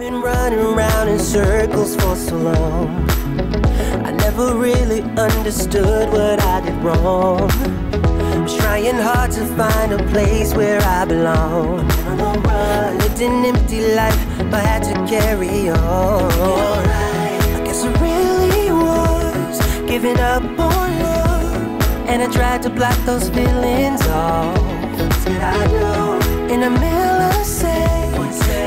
Been running around in circles for so long. I never really understood what I did wrong. Was trying hard to find a place where I belong. I lived an empty life, but had to carry on. I guess I really was giving up on love, and I tried to block those feelings off. Said I do in the middle of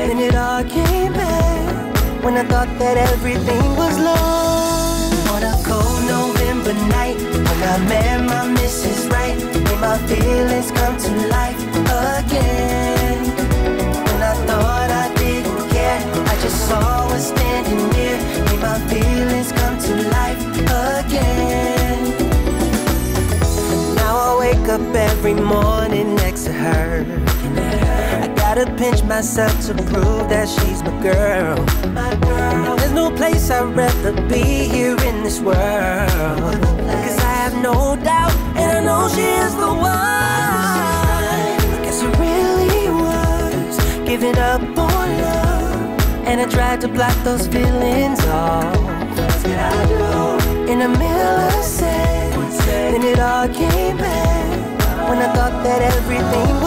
then it all came back when I thought that everything was lost. On a cold November night, when I met my Mrs. Right, made my feelings come to life again. When I thought I didn't care, I just saw her standing near, made my feelings come to life again. Now I wake up every morning next to her. I gotta pinch myself to prove that she's my girl. There's no place I'd rather be here in this world. Cause I have no doubt, and I know she is the one. I guess I really was giving up on love, and I tried to block those feelings off. Said I do in the middle of sex, then it all came back when I thought that everything